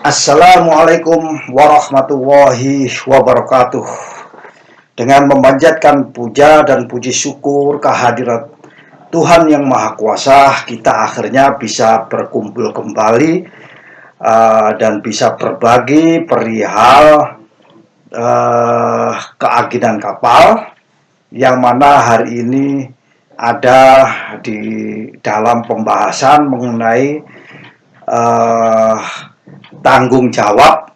Assalamualaikum warahmatullahi wabarakatuh. Dengan memanjatkan puja dan puji syukur kehadirat Tuhan Yang Maha Kuasa, kita akhirnya bisa berkumpul kembali dan bisa berbagi perihal keaginan kapal, yang mana hari ini ada di dalam pembahasan mengenai tanggung jawab,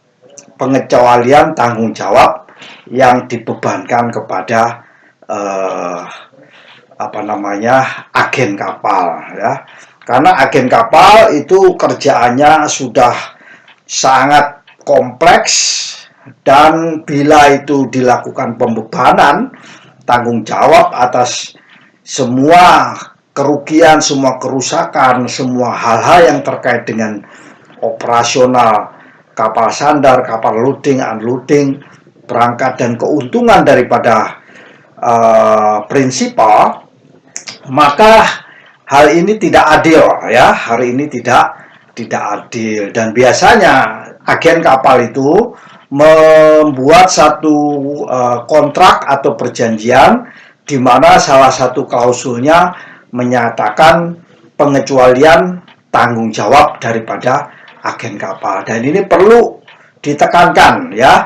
pengecualian tanggung jawab yang dibebankan kepada agen kapal, ya. Karena agen kapal itu kerjaannya sudah sangat kompleks, dan bila itu dilakukan pembebanan tanggung jawab atas semua kerugian, semua kerusakan, semua hal-hal yang terkait dengan operasional kapal sandar, kapal loading, unloading, perangkat dan keuntungan daripada prinsipal, maka hal ini tidak adil, ya. Hari ini tidak adil, dan biasanya agen kapal itu membuat satu kontrak atau perjanjian di mana salah satu klausulnya menyatakan pengecualian tanggung jawab daripada agen kapal, dan ini perlu ditekankan, ya.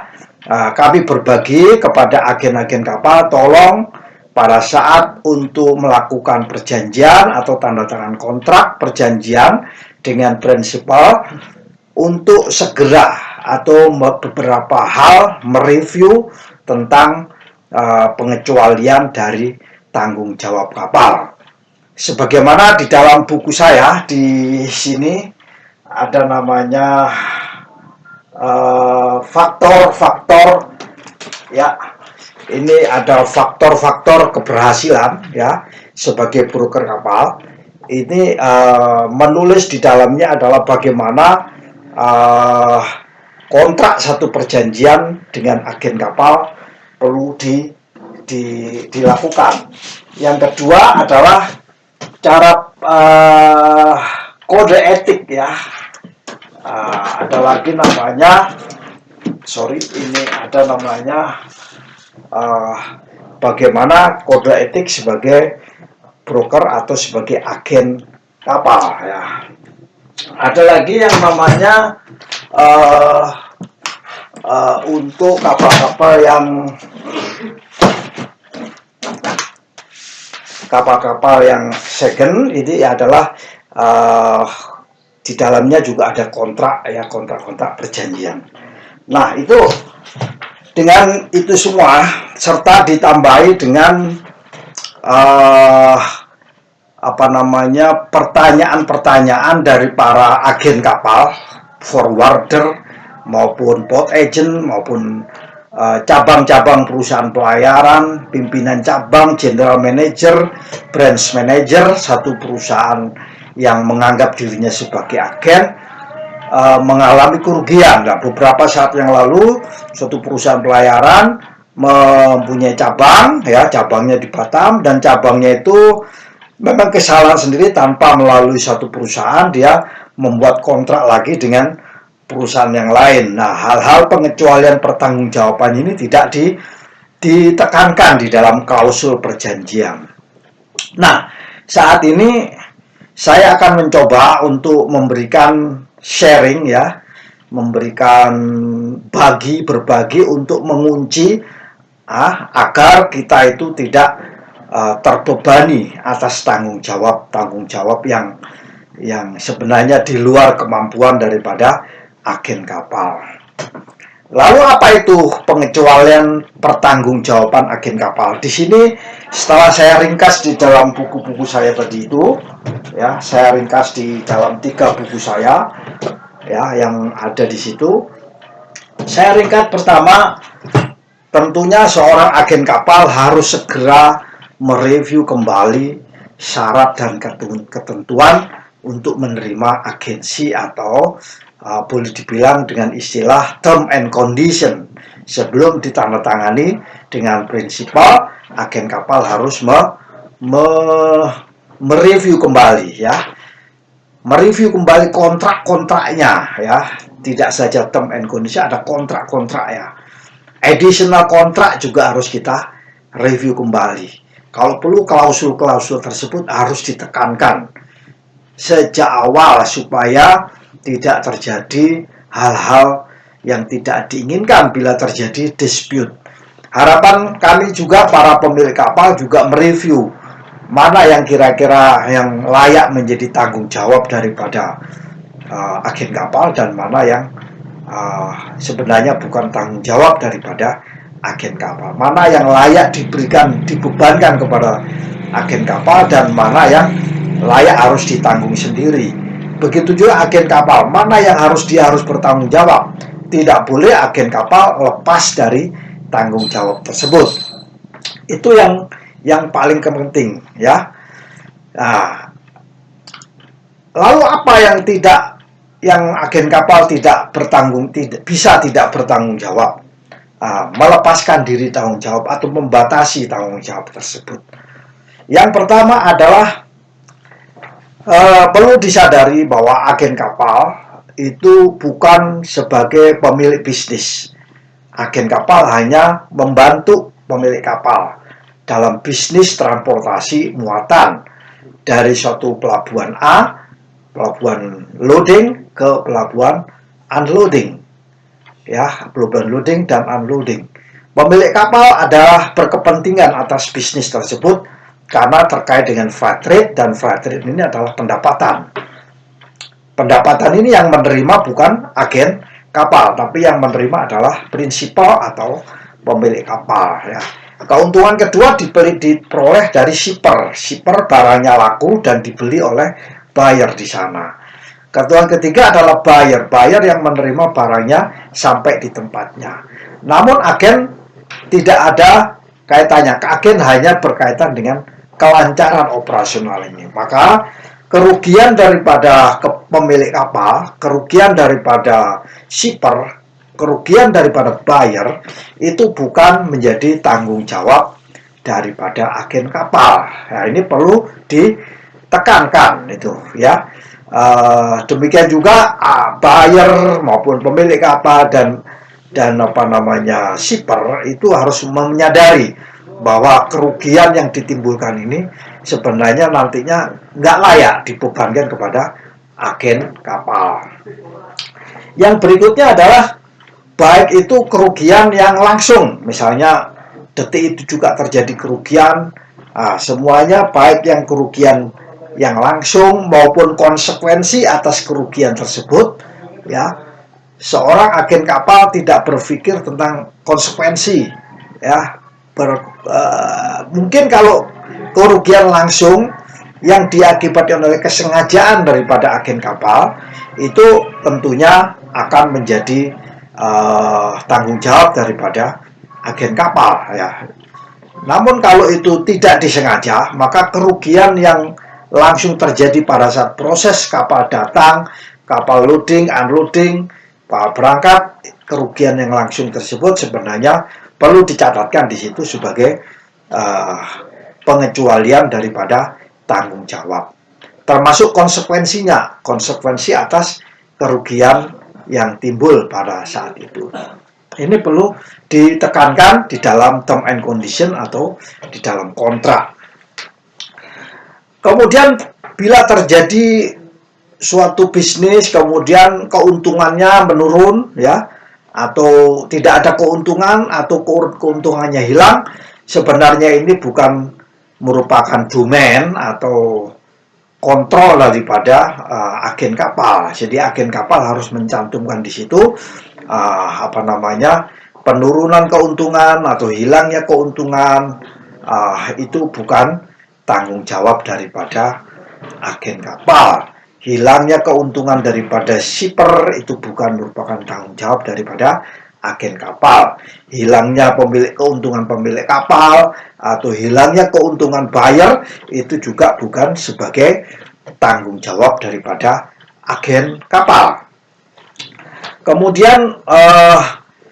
Kami berbagi kepada agen-agen kapal, tolong pada saat untuk melakukan perjanjian atau tanda tangan kontrak perjanjian dengan prinsipal, untuk segera atau beberapa hal mereview tentang pengecualian dari tanggung jawab kapal. Sebagaimana di dalam buku saya di sini ada namanya faktor-faktor, ya. Ini ada faktor-faktor keberhasilan, ya, sebagai broker kapal. Ini menulis di dalamnya adalah bagaimana kontrak satu perjanjian dengan agen kapal perlu dilakukan. Yang kedua adalah cara kode etik, ya. Ada lagi namanya, ini ada namanya bagaimana kode etik sebagai broker atau sebagai agen kapal, ya. Ada lagi yang namanya untuk kapal-kapal yang second, ini adalah di dalamnya juga ada kontrak, ya, kontrak perjanjian. Nah, itu dengan itu semua serta ditambahi dengan pertanyaan-pertanyaan dari para agen kapal, forwarder maupun port agent maupun cabang-cabang perusahaan pelayaran, pimpinan cabang, general manager, branch manager satu perusahaan yang menganggap dirinya sebagai agen mengalami kerugian. Nah, beberapa saat yang lalu suatu perusahaan pelayaran mempunyai cabang, ya, cabangnya di Batam, dan cabangnya itu memang kesalahan sendiri tanpa melalui satu perusahaan, dia membuat kontrak lagi dengan perusahaan yang lain. Nah, hal-hal pengecualian pertanggungjawaban ini tidak ditekankan di dalam klausul perjanjian. Nah, saat ini saya akan mencoba untuk memberikan sharing, ya, memberikan berbagi untuk mengunci agar kita itu tidak terbebani atas tanggung jawab yang sebenarnya di luar kemampuan daripada agen kapal. Lalu apa itu pengecualian pertanggungjawaban agen kapal? Di sini setelah saya ringkas di dalam buku-buku saya tadi itu, ya, saya ringkas di dalam 3 buku saya, ya, yang ada di situ. Saya ringkas pertama, tentunya seorang agen kapal harus segera mereview kembali syarat dan ketentuan untuk menerima agensi atau boleh dibilang dengan istilah term and condition. Sebelum ditandatangani dengan prinsipal, agen kapal harus mereview kembali, ya. mereview kembali kontrak-kontraknya ya. Tidak saja term and condition, ada kontrak-kontrak ya. Additional kontrak juga harus kita review kembali. Kalau perlu klausul-klausul tersebut harus ditekankan sejak awal supaya tidak terjadi hal-hal yang tidak diinginkan bila terjadi dispute. Harapan kami juga para pemilik kapal juga mereview mana yang kira-kira yang layak menjadi tanggung jawab daripada agen kapal dan mana yang sebenarnya bukan tanggung jawab daripada agen kapal. Mana yang layak dibebankan kepada agen kapal dan mana yang layak harus ditanggung sendiri. Begitu juga agen kapal, mana yang harus bertanggung jawab. Tidak boleh agen kapal lepas dari tanggung jawab tersebut. Itu yang paling penting ya. Nah, lalu apa yang agen kapal tidak bertanggung jawab? Melepaskan diri tanggung jawab atau membatasi tanggung jawab tersebut. Yang pertama adalah perlu disadari bahwa agen kapal itu bukan sebagai pemilik bisnis. Agen kapal hanya membantu pemilik kapal dalam bisnis transportasi muatan dari suatu pelabuhan A, pelabuhan loading ke pelabuhan unloading. Ya, pelabuhan loading dan unloading. Pemilik kapal adalah berkepentingan atas bisnis tersebut karena terkait dengan freight rate, dan freight rate ini adalah pendapatan. Pendapatan ini yang menerima bukan agen kapal, tapi yang menerima adalah prinsipal atau pemilik kapal ya. Keuntungan kedua diperoleh dari shipper. Shipper barangnya laku dan dibeli oleh buyer di sana. Keuntungan ketiga adalah buyer. Buyer yang menerima barangnya sampai di tempatnya. Namun agen tidak ada kaitannya. Agen hanya berkaitan dengan kelancaran operasional ini. Maka kerugian daripada pemilik kapal, kerugian daripada shipper, kerugian daripada buyer itu bukan menjadi tanggung jawab daripada agen kapal. Nah, ini perlu ditekankan itu ya. Demikian juga buyer maupun pemilik kapal dan shipper itu harus menyadari bahwa kerugian yang ditimbulkan ini sebenarnya nantinya nggak layak dibebankan kepada agen kapal. Yang berikutnya adalah baik itu kerugian yang langsung, misalnya detik itu juga terjadi kerugian, semuanya baik yang kerugian yang langsung maupun konsekuensi atas kerugian tersebut ya. Seorang agen kapal tidak berpikir tentang konsekuensi ya. Mungkin kalau kerugian langsung yang diakibatkan oleh kesengajaan daripada agen kapal itu tentunya akan menjadi tanggung jawab daripada agen kapal ya. Namun kalau itu tidak disengaja, maka kerugian yang langsung terjadi pada saat proses kapal datang, kapal loading, unloading, kapal berangkat, kerugian yang langsung tersebut sebenarnya perlu dicatatkan di situ sebagai pengecualian daripada tanggung jawab. Termasuk konsekuensinya, konsekuensi atas kerugian yang timbul pada saat itu. Ini perlu ditekankan di dalam term and condition atau di dalam kontrak. Kemudian bila terjadi suatu bisnis kemudian keuntungannya menurun ya, atau tidak ada keuntungan atau keuntungannya hilang, sebenarnya ini bukan merupakan domain atau kontrol daripada agen kapal. Jadi agen kapal harus mencantumkan di situ penurunan keuntungan atau hilangnya keuntungan, itu bukan tanggung jawab daripada agen kapal. Hilangnya keuntungan daripada shipper itu bukan merupakan tanggung jawab daripada agen kapal. Hilangnya keuntungan pemilik kapal atau hilangnya keuntungan buyer itu juga bukan sebagai tanggung jawab daripada agen kapal. Kemudian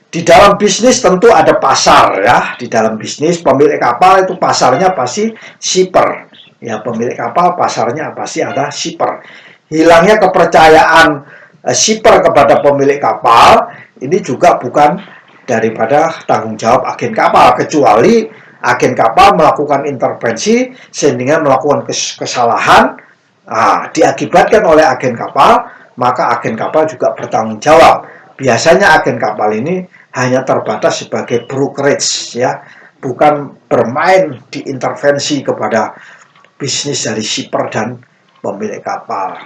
di dalam bisnis tentu ada pasar ya. Di dalam bisnis pemilik kapal itu pasarnya pasti shipper. Ya, pemilik kapal pasarnya pasti ada shipper. hilangnya kepercayaan shipper kepada pemilik kapal ini juga bukan daripada tanggung jawab agen kapal, kecuali agen kapal melakukan intervensi sehingga melakukan kesalahan diakibatkan oleh agen kapal, maka agen kapal juga bertanggung jawab. Biasanya agen kapal ini hanya terbatas sebagai brokerage, ya, bukan bermain di intervensi kepada bisnis dari shipper dan pemilik kapal.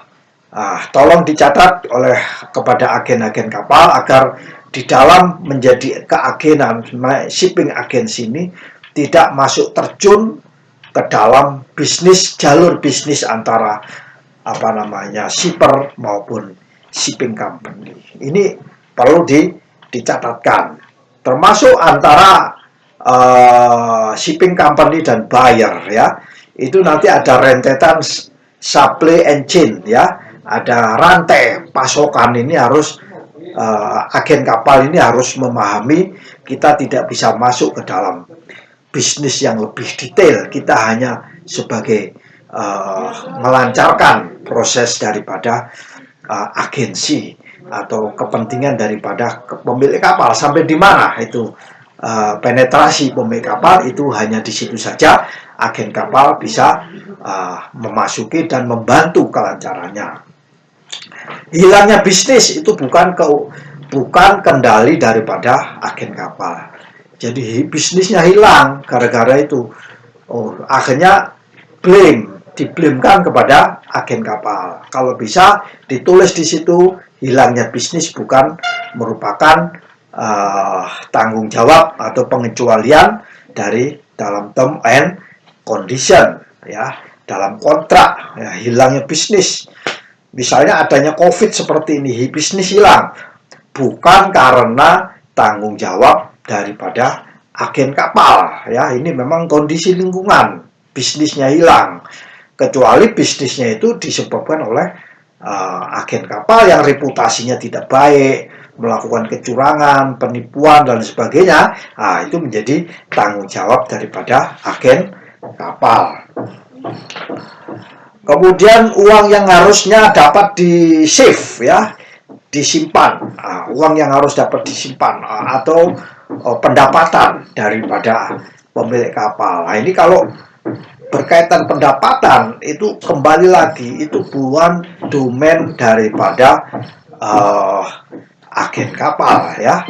Tolong dicatat oleh kepada agen-agen kapal agar di dalam menjadi keagenan shipping agency ini tidak masuk terjun ke dalam bisnis, jalur bisnis antara shipper maupun shipping company. Ini perlu dicatatkan. Termasuk antara shipping company dan buyer, ya. Itu nanti ada rentetan supply and chain, ya. Ada rantai pasokan, ini harus agen kapal ini harus memahami. Kita tidak bisa masuk ke dalam bisnis yang lebih detail. Kita hanya sebagai melancarkan proses daripada agensi atau kepentingan daripada pemilik kapal. Sampai di mana itu penetrasi pemilik kapal, itu hanya di situ saja agen kapal bisa memasuki dan membantu kelancarannya. Hilangnya bisnis itu bukan kendali daripada agen kapal. Jadi bisnisnya hilang gara-gara itu. Akhirnya diblamekan kepada agen kapal. Kalau bisa ditulis di situ, hilangnya bisnis bukan merupakan tanggung jawab atau pengecualian dari dalam term and condition, ya, dalam kontrak, ya, hilangnya bisnis. Misalnya adanya COVID seperti ini, bisnis hilang, bukan karena tanggung jawab daripada agen kapal, ya. Ini memang kondisi lingkungan, bisnisnya hilang, kecuali bisnisnya itu disebabkan oleh agen kapal yang reputasinya tidak baik, melakukan kecurangan, penipuan dan sebagainya. Itu menjadi tanggung jawab daripada agen kapal. Kemudian uang yang harusnya dapat di-save, ya, disimpan, uang yang harus dapat disimpan atau pendapatan daripada pemilik kapal. Ini kalau berkaitan pendapatan itu kembali lagi itu bukan domain daripada agen kapal, ya.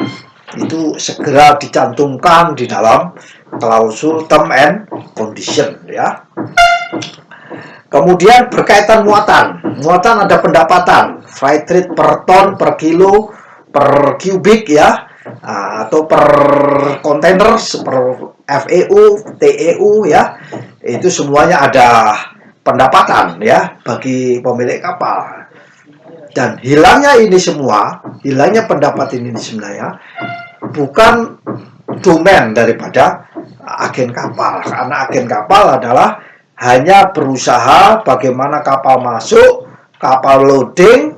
Itu segera dicantumkan di dalam klausul term and condition, ya. Kemudian berkaitan muatan ada pendapatan, freight rate per ton, per kilo, per kubik, ya, atau per kontainer, per FEU, TEU, ya. Itu semuanya ada pendapatan, ya, bagi pemilik kapal. Dan hilangnya ini semua, hilangnya pendapat ini sebenarnya bukan domain daripada agen kapal, karena agen kapal adalah hanya berusaha bagaimana kapal masuk, kapal loading,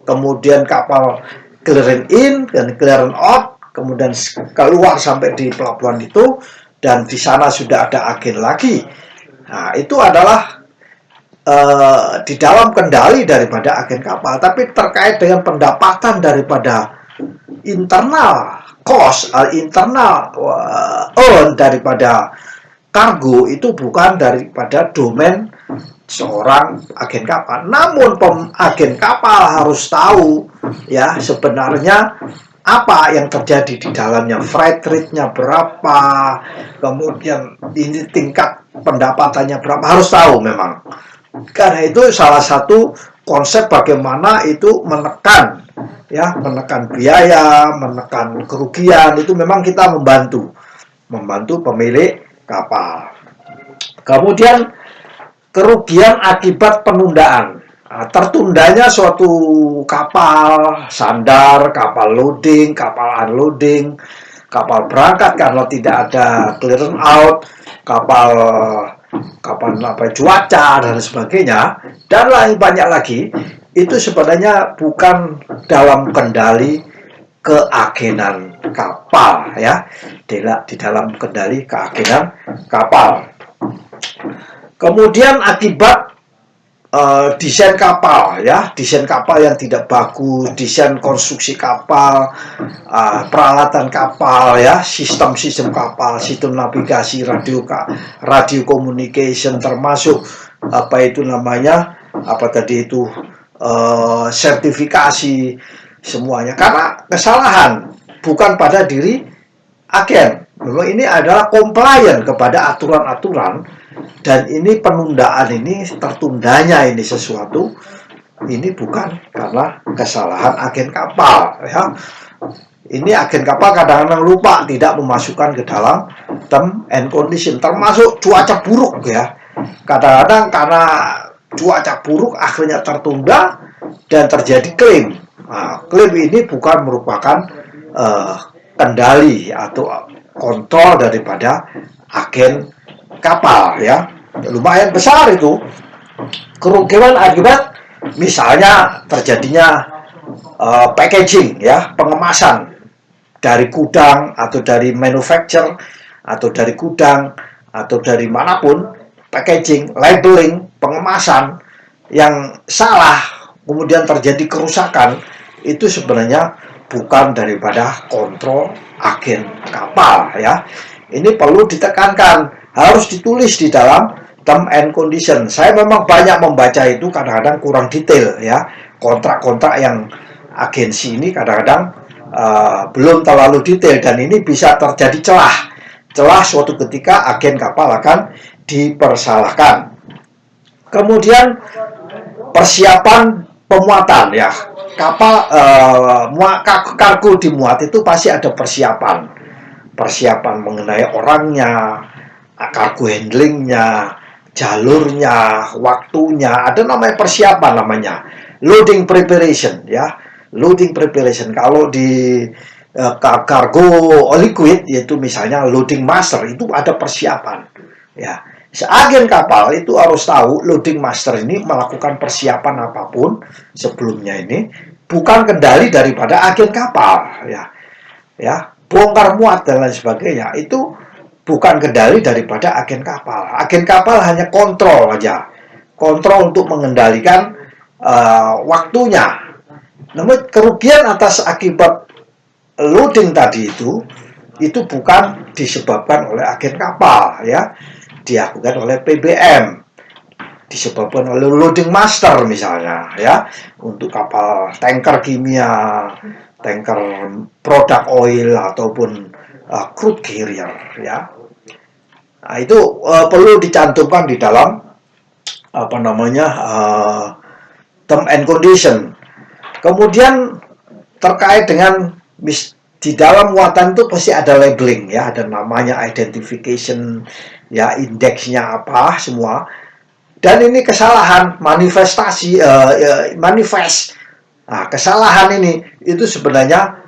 kemudian kapal clearing in dan clearing out, kemudian keluar sampai di pelabuhan itu, dan di sana sudah ada agen lagi. Itu adalah di dalam kendali daripada agen kapal. Tapi terkait dengan pendapatan daripada internal cost, internal earn daripada kargo, itu bukan daripada domain seorang agen kapal. Namun agen kapal harus tahu, ya, sebenarnya apa yang terjadi di dalamnya, freight rate-nya berapa, kemudian ini tingkat pendapatannya berapa, harus tahu memang. Karena itu salah satu konsep bagaimana itu menekan biaya, menekan kerugian, itu memang kita membantu pemilik kapal. Kemudian kerugian akibat penundaan. Tertundanya suatu kapal, sandar, kapal loading, kapal unloading, kapal berangkat karena tidak ada clearing out, kapal cuaca dan sebagainya, dan lain banyak lagi, itu sebenarnya bukan dalam kendali keagenan kapal, ya, di dalam kendali keagenan kapal. Kemudian akibat desain kapal, ya, desain kapal yang tidak bagus, desain konstruksi kapal, peralatan kapal, ya, sistem-sistem kapal, sistem navigasi, radio communication, termasuk apa itu namanya, apa tadi itu, sertifikasi semuanya. Karena kesalahan bukan pada diri agen. Memang ini adalah compliant kepada aturan-aturan, dan ini penundaan ini, tertundanya ini sesuatu, ini bukan karena kesalahan agen kapal, ya. Ini agen kapal kadang-kadang lupa tidak memasukkan ke dalam term and condition, termasuk cuaca buruk, ya. Kadang-kadang karena cuaca buruk akhirnya tertunda dan terjadi klaim. Nah, klaim ini bukan merupakan kendali atau kontrol daripada agen kapal, ya. Lumayan besar itu kerugian akibat misalnya terjadinya packaging, ya, pengemasan dari gudang atau dari manufacture atau dari gudang atau dari manapun, packaging, labeling, pengemasan yang salah, kemudian terjadi kerusakan, itu sebenarnya bukan daripada kontrol agen kapal, ya. Ini perlu ditekankan, harus ditulis di dalam term and condition. Saya memang banyak membaca itu, kadang-kadang kurang detail, ya. Kontrak-kontrak yang agensi ini kadang-kadang belum terlalu detail, dan ini bisa terjadi celah suatu ketika agen kapal akan dipersalahkan. Kemudian persiapan pemuatan, ya, kapal kargo dimuat itu pasti ada persiapan mengenai orangnya, kargo handlingnya, jalurnya, waktunya, ada namanya persiapan, namanya loading preparation, ya. Loading preparation kalau di kargo liquid, yaitu misalnya loading master, itu ada persiapan, ya. Seagen kapal itu harus tahu loading master ini melakukan persiapan apapun sebelumnya, ini bukan kendali daripada agen kapal, ya. Bongkar muat dan lain sebagainya itu bukan kendali daripada agen kapal. Agen kapal hanya kontrol aja, kontrol untuk mengendalikan waktunya. Namun kerugian atas akibat loading tadi itu bukan disebabkan oleh agen kapal, ya, dilakukan oleh PBM, disebabkan oleh loading master misalnya, ya, untuk kapal tanker kimia, tanker produk oil ataupun crude carrier, ya. Nah, itu perlu dicantumkan di dalam apa namanya term and condition. Kemudian terkait dengan di dalam muatan itu pasti ada labeling, ya, ada namanya identification, ya, indeksnya apa semua. Dan ini kesalahan manifestasi, manifest. Nah, kesalahan ini itu sebenarnya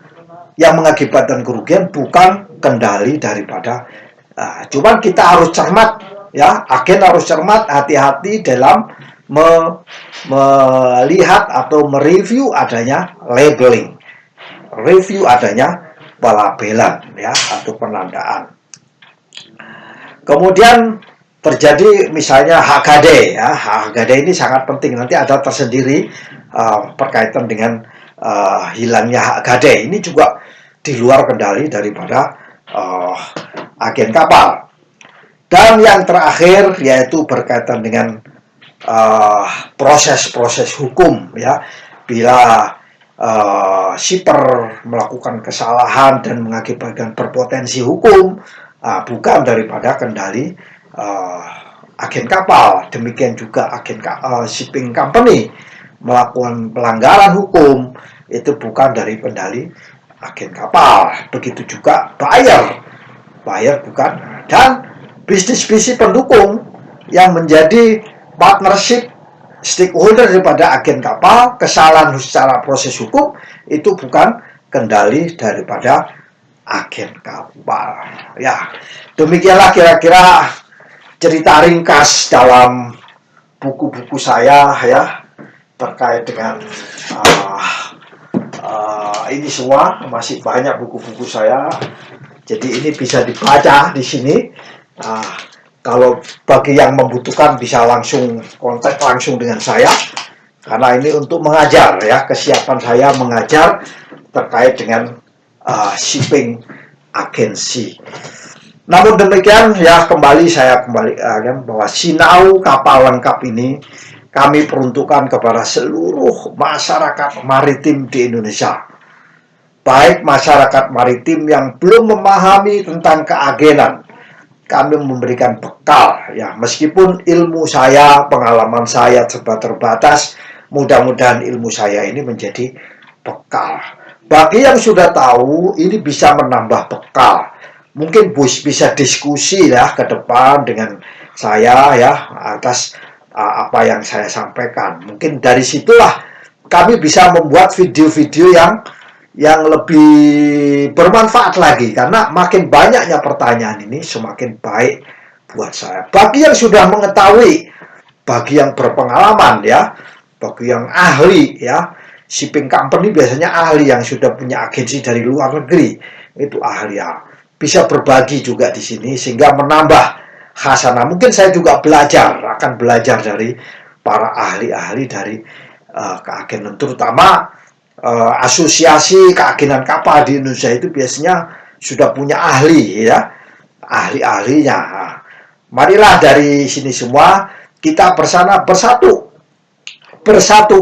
yang mengakibatkan kerugian bukan kendali daripada. Cuman kita harus cermat, ya, agen harus cermat, hati-hati dalam melihat atau mereview adanya labeling, review adanya pelabelan, ya, atau penandaan. Kemudian terjadi misalnya HKD, ya. HKD ini sangat penting, nanti ada tersendiri berkaitan dengan hilangnya HKD. Ini juga di luar kendali daripada agen kapal. Dan yang terakhir yaitu berkaitan dengan proses-proses hukum, ya. Bila shipper melakukan kesalahan dan mengakibatkan berpotensi hukum, bukan daripada kendali agen kapal. Demikian juga agen shipping company melakukan pelanggaran hukum, itu bukan dari kendali agen kapal. Begitu juga buyer bukan. Dan bisnis-bisnis pendukung yang menjadi partnership stakeholder daripada agen kapal, kesalahan secara proses hukum itu bukan kendali daripada agen kapal, ya. Demikianlah kira-kira cerita ringkas dalam buku-buku saya, ya, terkait dengan ini semua. Masih banyak buku-buku saya, jadi ini bisa dibaca di sini. Kalau bagi yang membutuhkan bisa langsung kontak langsung dengan saya, karena ini untuk mengajar ya, kesiapan saya mengajar terkait dengan shipping agensi. Namun demikian ya, saya kembali bahwa Sinau Kapal Lengkap ini kami peruntukkan kepada seluruh masyarakat maritim di Indonesia. Baik masyarakat maritim yang belum memahami tentang keagenan, kami memberikan bekal ya, meskipun ilmu saya, pengalaman saya terbatas, mudah-mudahan ilmu saya ini menjadi bekal. Bagi yang sudah tahu, ini bisa menambah bekal. Mungkin bisa diskusi ya ke depan dengan saya ya atas apa yang saya sampaikan. Mungkin dari situlah kami bisa membuat video-video yang lebih bermanfaat lagi, karena makin banyaknya pertanyaan ini semakin baik buat saya. Bagi yang sudah mengetahui, bagi yang berpengalaman ya, bagi yang ahli ya, shipping company biasanya ahli yang sudah punya agensi dari luar negeri, itu ahli ya. Bisa berbagi juga di sini sehingga menambah khasanah. Mungkin saya juga akan belajar dari para ahli-ahli dari keagenan, terutama asosiasi keagenan kapal di Indonesia itu biasanya sudah punya ahli ya, ahli-ahlinya. Marilah dari sini semua kita bersatu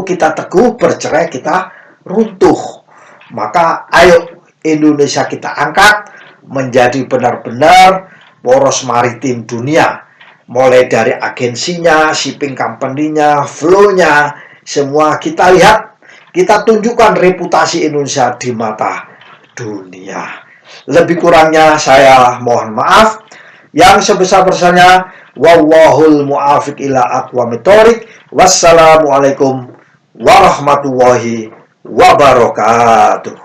kita teguh, bercerai kita runtuh. Maka ayo Indonesia kita angkat menjadi benar-benar poros maritim dunia. Mulai dari agensinya, shipping company-nya, flow-nya, semua kita lihat. Kita tunjukkan reputasi Indonesia di mata dunia. Lebih kurangnya saya mohon maaf. Yang sebesar-besarnya, wallahul mu'afiq ila aqwamit thoriq. Wassalamualaikum warahmatullahi wabarakatuh.